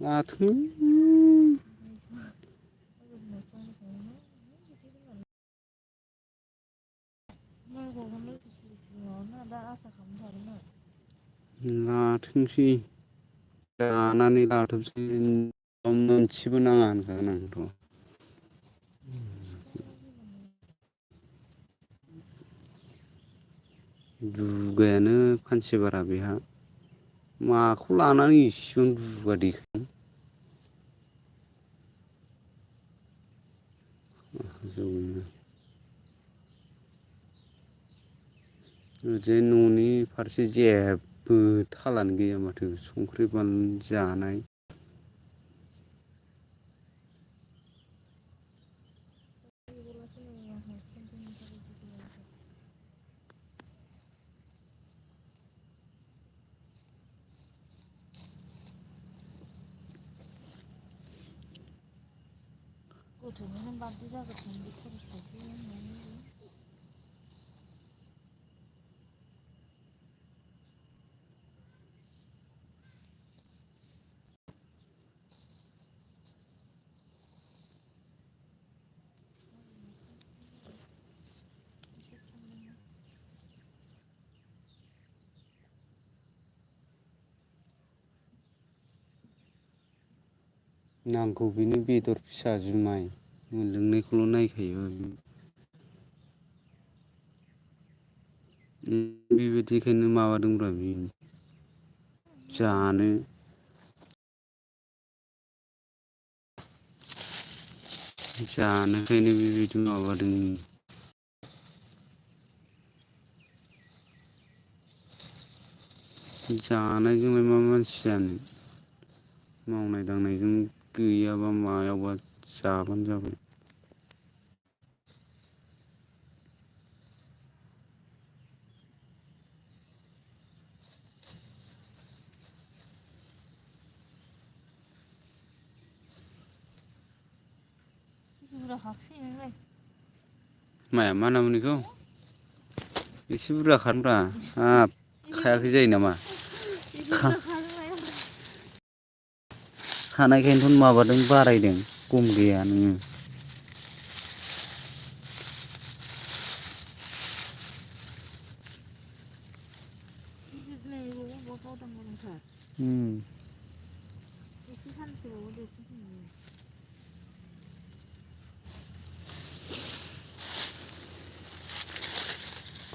आथुम लाथोंसै जानानै लाथोंसै मोनसेबो नाङा होनखागोन आंथ'। दुगायानो फानसे बारा बेहा माखौ लानानै इसिबां दुगा देखायो। जौनो ओरैजाय न'नि फारसे जेबो थालानो गैया माथो संख्रि बानलु जानाय नांगौ बेनो बेदर फिसा जुमाय मोनलोंनायखौल' नायखायो बे बेबायदिखायनो माबादोंब्रा बे जानो जानोखायनो बेबायदि माबादों। जानायजोंलाय मा मानसि जानो मावनाय दांनायजों गैयाबा मायावबा जाबानो जाबाय। माया मा होनना बुङो बेखौ एसे बुरजा खानब्रा हाब खायाखै जायो नामा खानायखायनोथ' माबादों बारायदों खम गैया नोङो।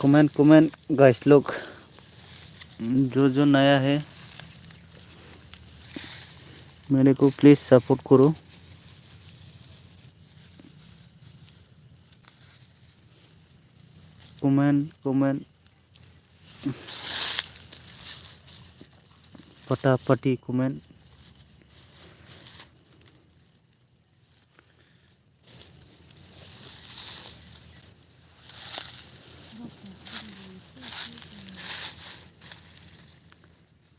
कमेंट कमेंट गाइस लोग जो नया है मेरे को प्लीज सपोर्ट करो। कमेंट कमेंट फटाफटी कमेंट।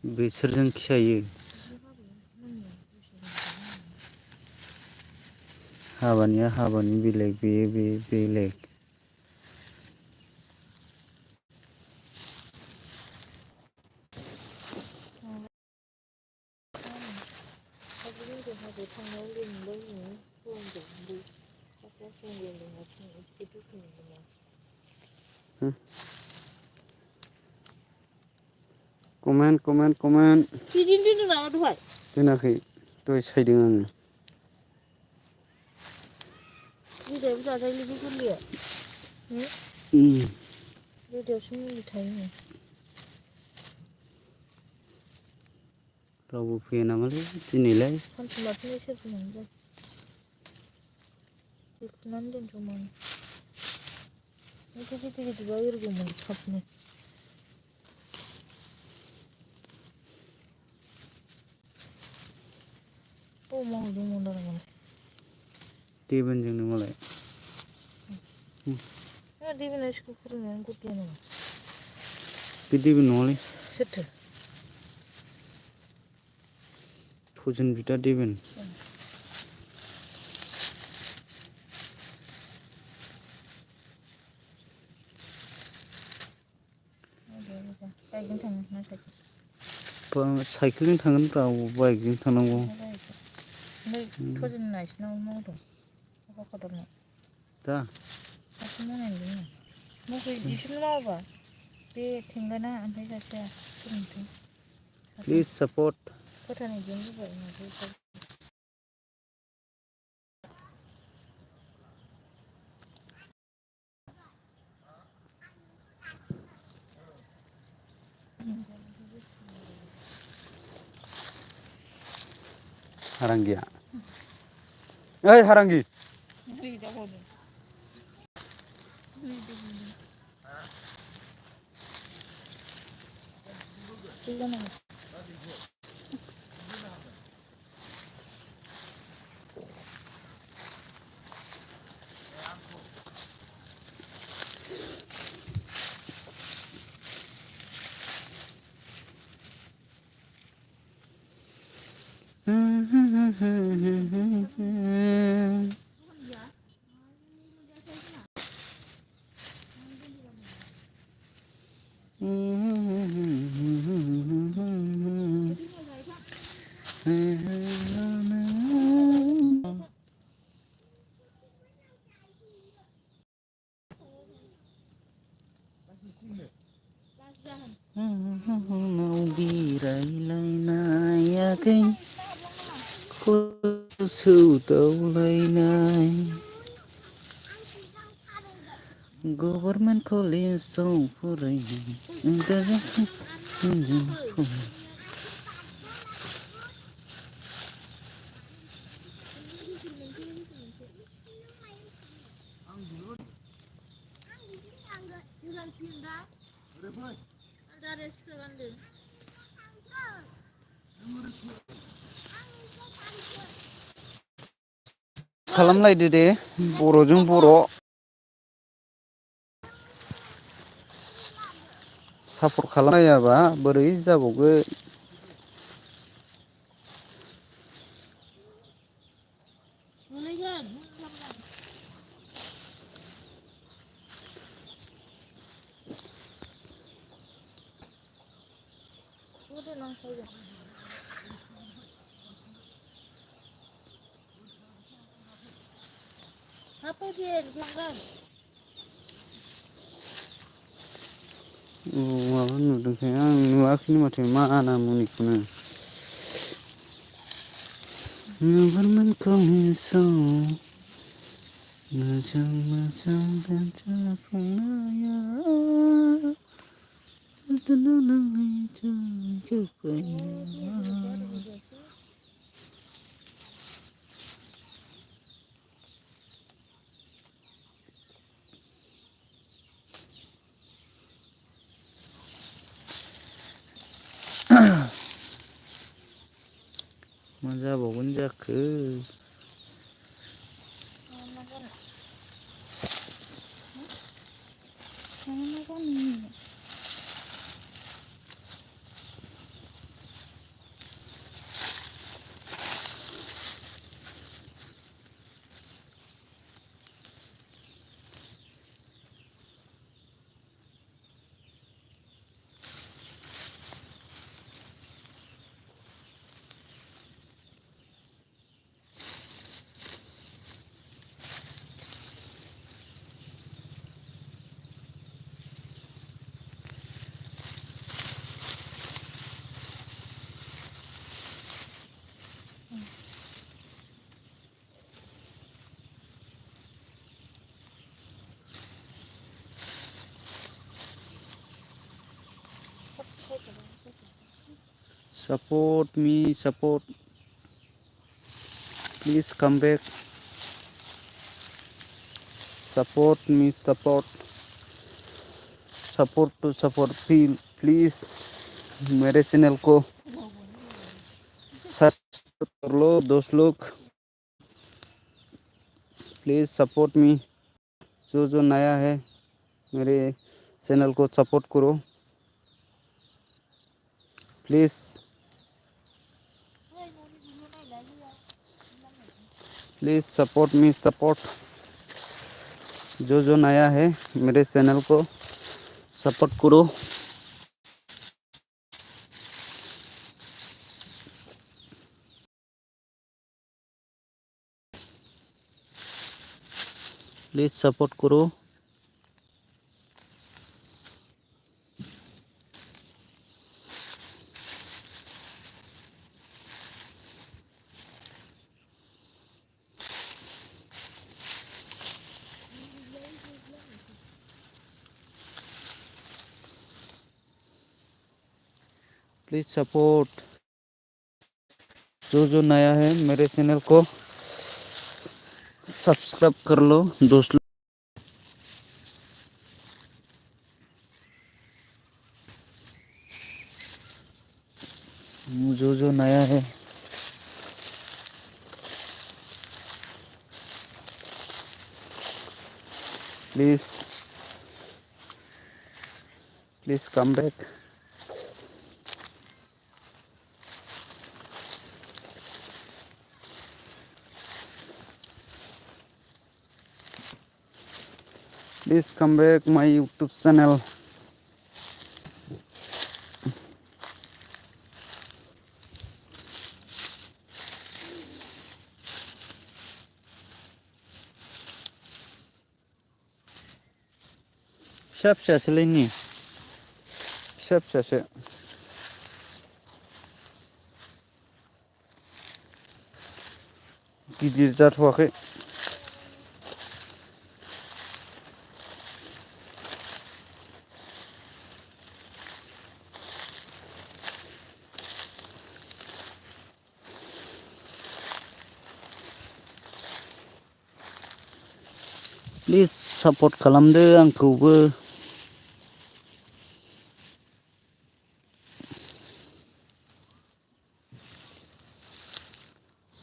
बिसोरजों खियायो हाबानिया हाबानि बेलेग बेयो बे बेलेग कमेन्ट कमेन्ट कमेन्ट दोनाखै दहाय सायदों आङो रावबो फैया नामालै दिनैलाय देबोनजोंनो मालाय बे देबोन नङालै फजन बिदा देबोन साइकेलजों थांगोनब्रा बाइकजों थांनांगौ। ओमफ्राय थजिन नायसिनाव मावदों अखादरनाव दा सासे मावनाय नुदों मखै बिसोरनो मावाबा बे थेंगोना ओमफ्राय सासेया सोलोंथाइ प्लिज सपोर्ट फोथायनायजों होबाय माथो हारांगिया ओइ हारांगि बिरायलायनायाखै सौदावलायनाय गभर्नमेन्ट कलेजाव फरायनो खालामलायदो दे बर'जों बर' सापर्ट खालामलायाबा बोरै जाबावगोन। माबा नुदोंखाय आं नुवाखैनो माथो माना मुनिखौनो गभर्नमेन्ट कलेजाव मोजां मोजां खोन्थाफुंनाया मा जाबावगोन जाखो support me support please come back support me support to support please Mere channel को सब्सक्राइब कर लो दोस्त लोग प्लीज़ सपोर्ट मी जो नया है मेरे चैनल को सपोर्ट करो प्लीज़ सपोर्ट मी सपोर्ट जो नया है मेरे चैनल को सपोर्ट करो प्लीज सपोर्ट करो। Please support. जो नया है मेरे चैनल को सब्सक्राइब कर लो दोस्तों। जो नया है please come back. Please come back माय यूट्यूब चैनल। फिसा फिसासोलै नि फिसा फिसासो गिदिर जाथ'वाखै। प्लीज सपोर्ट खालामदो आंखौबो।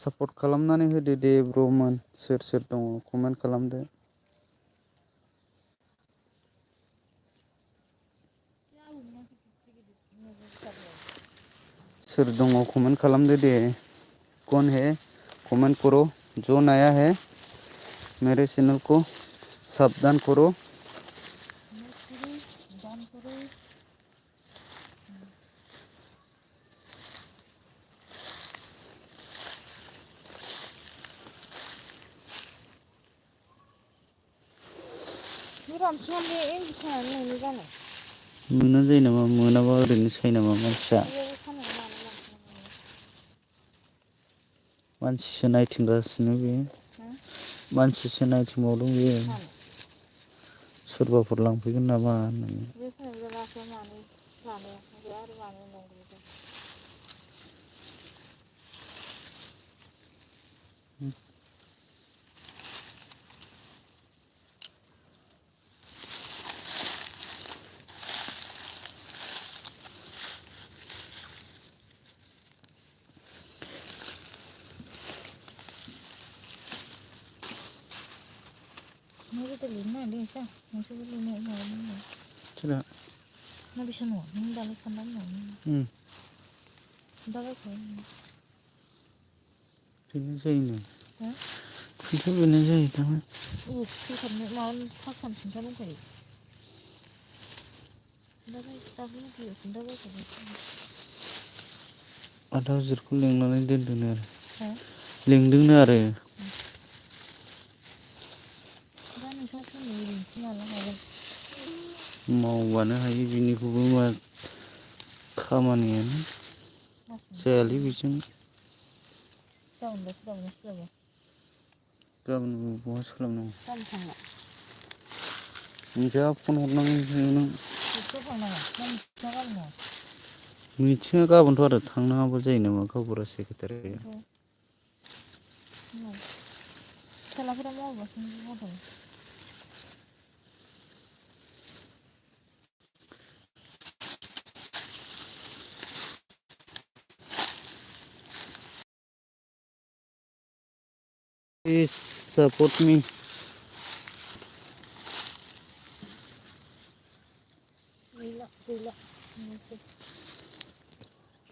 सपोर्ट खालामनानै होदो दे ब्र'मोन। सोर सोर दङ कमेन्ट खालामदो। सोर दङ कमेंट खालामदो दे। कौन है कमेंट करो। जो नया है मेरे चैनल को सावधान करो। दान करो। रामसिंहा बे एमबि सानानै मोनो जानो? मोना जायो नामा? मोनाबा ओरैनो सायो नामा मानसिया? बेयाव सानानै मानो लांफानांगौ? मानसिसो नायथिंगासिनो बे। मानसिसो नायथिंबावदों बेयो। सोरबाफोर लांफैगोन नामा होननानै। बे सानैबो लाखिया मानो लानो ओमफ्राय आरो मानो लांग्रोखो? नोंबो लिरनो नागिरदों एसे नोंसोरबो लिरनो माबादों सोरहा? ना बेसा नङा नों दालाय खोन्था होनदों। खोन्थाबायखायो। बेनो जायोनो। खोन्थाबायानो जायो दामा। फैखानो माबा फार्स्टआवनो खोन्था दंखायो। खोन्थाबाय दाख्लै फैयो खोन्थाबायखादों। आदा जिरखौ लिंनानै दोनदोंनो आरो। लिंदोंनो आरो। दा नोंस्रा सोरनो ओरैनोसो माला हागोन। मावबानो हायो बिनिखौबो मा खामानियानो जायालै बेजों। गाबोनलाय सोलाबगोनना सोलाबा? गाबोन बहा सोलाबनांगौ। गाबोन थांला। मिथिया फन हरनांगोनसो नों। मिथिङाव थांनाङा ना मिथिङा गाबोन दङ? मिथिङा गाबोनथ' आरो थांनाङाबा जायो नामा गावबुरा सेक्रेटारिया। फिसालाफोरा मावगासिनो मावदों। Please support me. गैला गैला।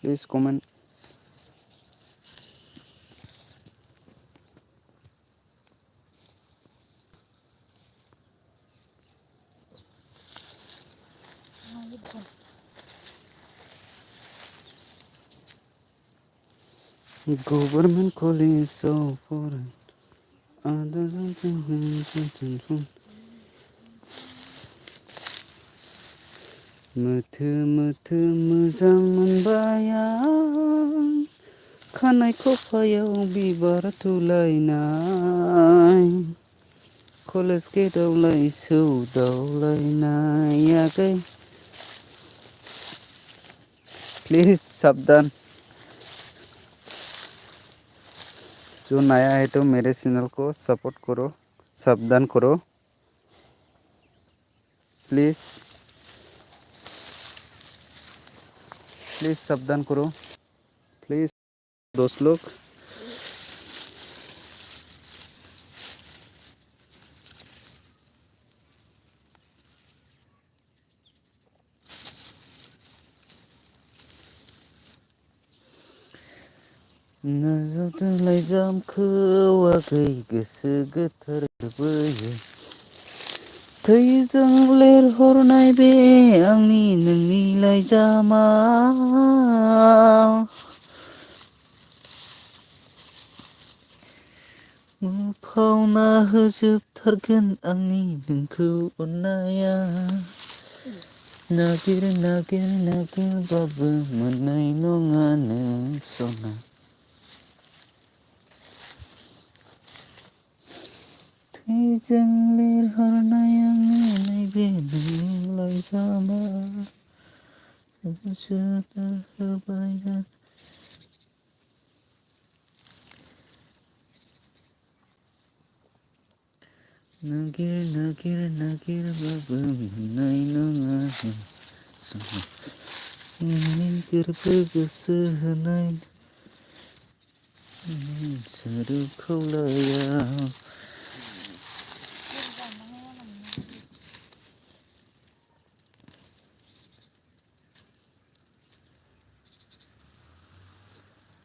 Please comment. Government college so foreign. मोथो मोथो मोजां मोनबाय आं खानाय खफायाव बिबार थुलायनाय कलेज गेटआवलाय सौदावलायनाय आगै प्लीज साबधान जो नया है तो मेरे चैनल को सपोर्ट करो सावधान करो प्लीज प्लीज सावधान करो प्लीज दोस्त लोग नाजावदोलाय जामखौवाखै गोसो गोथार बोयो थैजों लिरहरनाय बे आंनि नोंनि लाइजामाव मुफावना होजोबथारगोन आंनि नोंखौ अननाया नागिर नागिर नागिरबाबो मोननाय नङा नों सना थैजों लिरहरनाय आंनि नैबे नोंनि लाइजामाव जोनोम होबाय आं नागिर नागिर नागिरबाबो मोननाय नङा सना नोंनि गोरबो गोसो होनाय सारु खौलायाव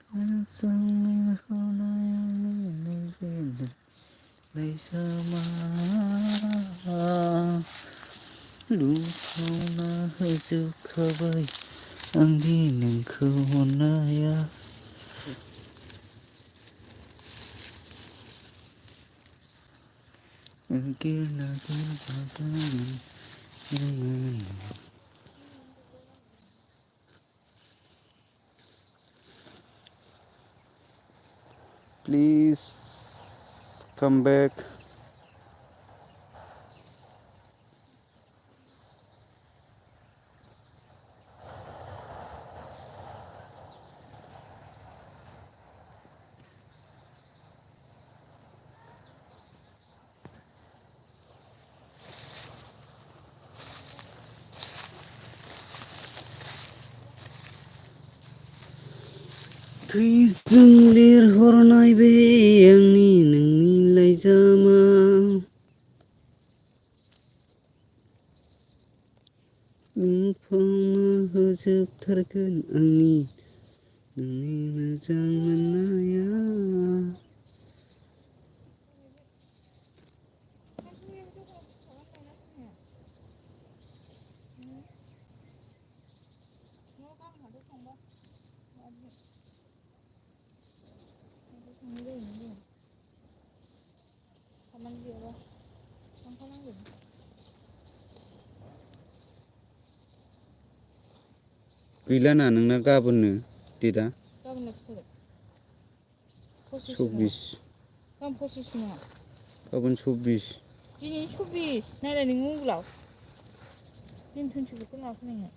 थैजों लिरहरनाय आंनि नैबे लाइजामाव लुफावना होजोबखाबाय आंनि नोंखौ अननाया नागिर नागिरबाबो प्लीज कम बैक थैजों लिरहरनाय बे आंनि नोंनि लाइजामाव मुफावना होजोबथारगोन आंनि नोंनि मोजां मोननाया गैलाना नोंना गाबोननो डेटआ गाबोननो खैथागोन 24 गाबोन 25 नङा गाबोन 24 दिनै 24 नायलाय नोंनि मबाइलाव दिन 24 माखौ नोङो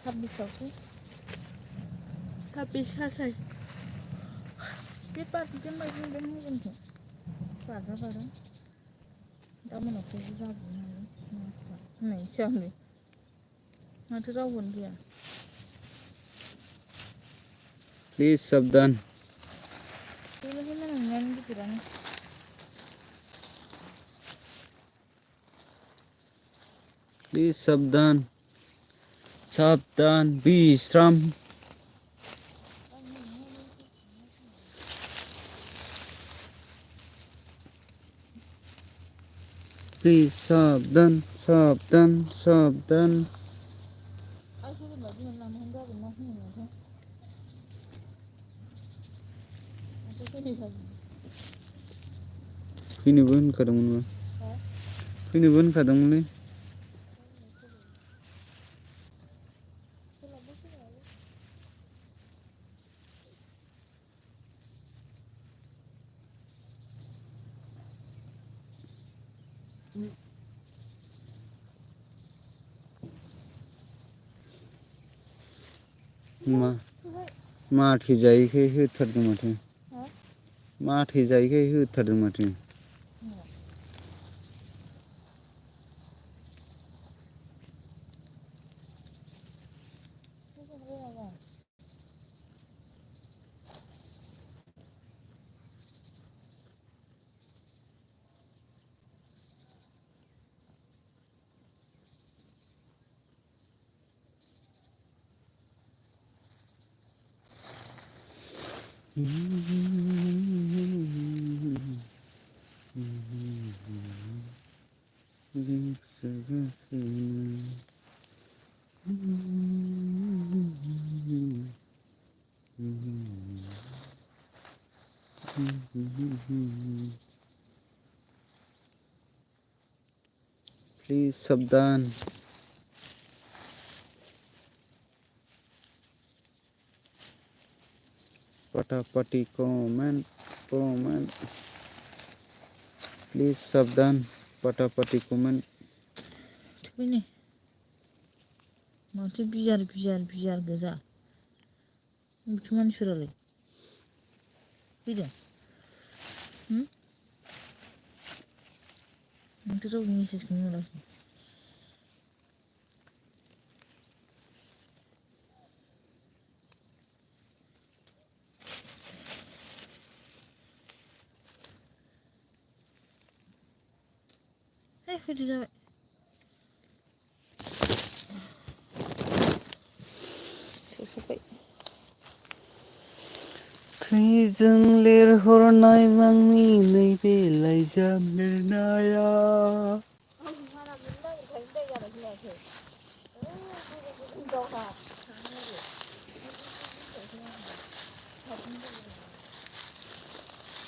26 आवसो 26 27 बे बारजों बायदि मोनदों मबाइलखौ बारा दा मोनाखौसो जाजोबो नालाय होननायसो आंनो माथो रावबोआनो गैया प्लीज सावधान गैलाहाय मालाय नोंनानो गिदिरानो प्लीज सावधान सावधान विश्राम प्लीज सावधान सावधान सावधान आइ होनबा बिमानो लांनानै गाबोन ना होनो माथो फैनोबो होनखादोंमोनबा फैनोबो होनखादोंमोनलै माथो जायैखाय होथारदों माथो माथो जायैखाय होथारदों माथो प्लीज सावधान पटापटी कमेंट प्लीज सावधान पटापटी कमेंट बेनो माथो बियार गोजा बबेथो मानसिफोरालाय फैदों माथो रावबो मेसेजखौनो नुवाखै फैदो जाबाय सौसोबाय थैजों लिरहरनाय आंनि नैबे लाइजाम लिरनाया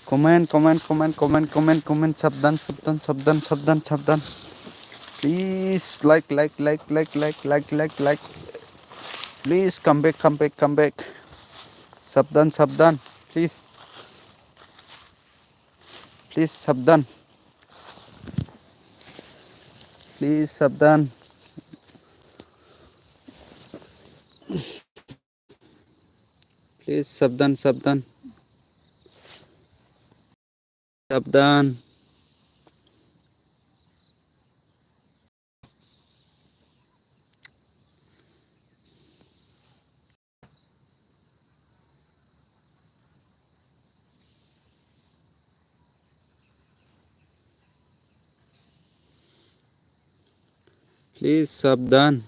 कमेंट सावधान please like please come back सावधान प्लीज सावधान प्लीज सावधान प्लीज सावधान